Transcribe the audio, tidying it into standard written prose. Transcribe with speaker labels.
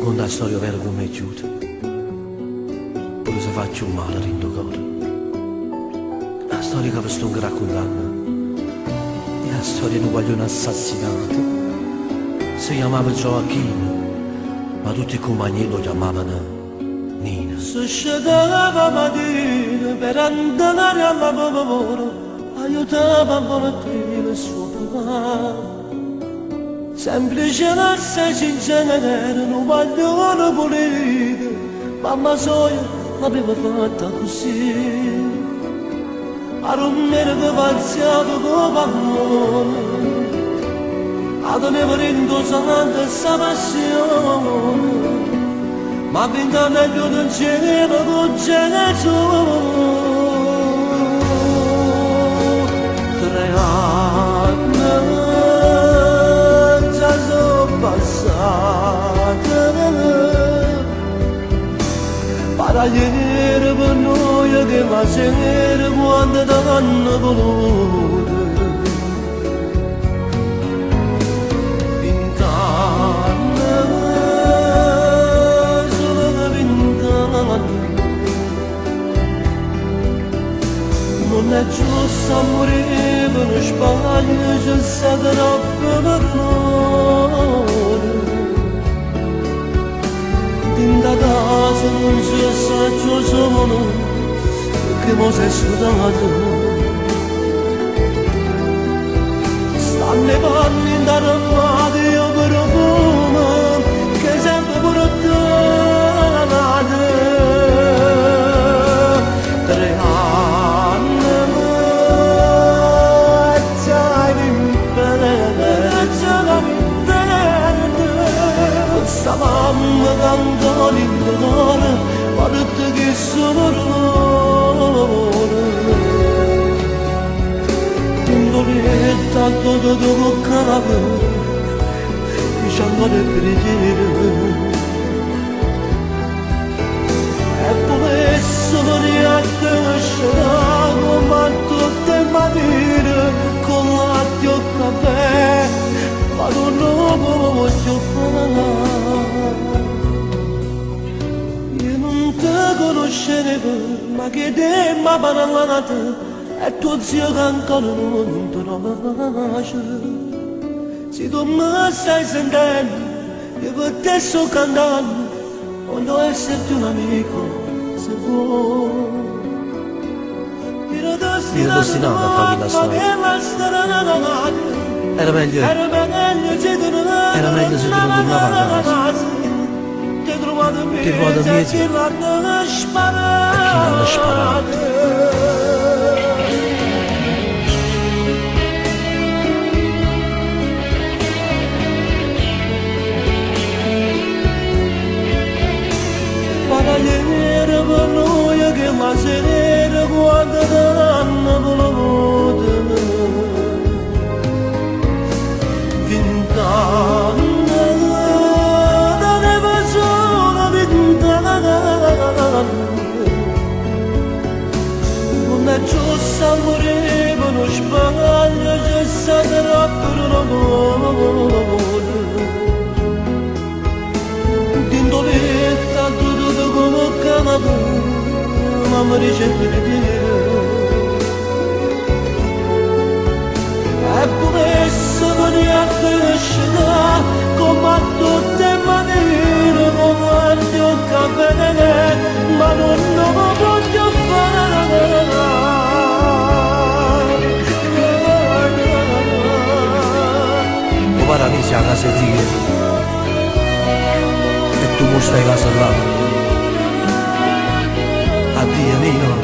Speaker 1: con la storia vera come è giuta, pure se faccio un male rindo cuore. La storia che vi sto raccontando è la storia di un guaglione assassinato. Si chiamava Gioacchino, ma tutti i compagni lo chiamavano Nina.
Speaker 2: Si scendeva mattina per andare al lavoro, aiutava volentieri il suo papà. Semplice e sincera era un guaglione pulito, mamma sua l'aveva fatta così. A rumore che valziava con pallone, teneva rindosanza questa passione, ma 20 anni più non c'era con Gesù. 3 anni già sono passati, paraliere per noi che ma sera quando t'hanno voluto. Non è giusto morire per uno sbaglio, c'è stato troppo errore. Dentro a casa non c'è stato solo che mi sei studiato. Stanno i panni d'armati io profumo che sempre portato. 3 anni questa mamma cantò l'indolore, guarda che sono l'ore. Indoletta tutto toccava, dicendo le preghiere. E poi sono riattesciato, ma tutte le mattine con latte o caffè, ma non lo voglio fare. Io non ti conoscevo, ma che te mi ha parlato, e tuo zio che ancora non ti conosce. Se tu mi stai sentendo, io per te sto cantando, voglio esserti un amico, se vuoi.
Speaker 1: Ero destinato a fare la storia. Era meglio se tu non tornavi a casa. Ti ho trovato a me e chi l'hanno sparato.
Speaker 2: Paraliere per noi che la sera quando t'hanno voluto. 20 anni, teneva solo 20 anni. Non è giusto morire per uno sbaglio, c'è stato troppo l'amore. Indoletta tutto come canato, ma mi riceve di dire. E pure sono riattescita, come a tutte le mattine, come a Dio caffè, ma non lo voglio fare.
Speaker 1: O paradiso a casa di tu mi stai casa là, addio mio.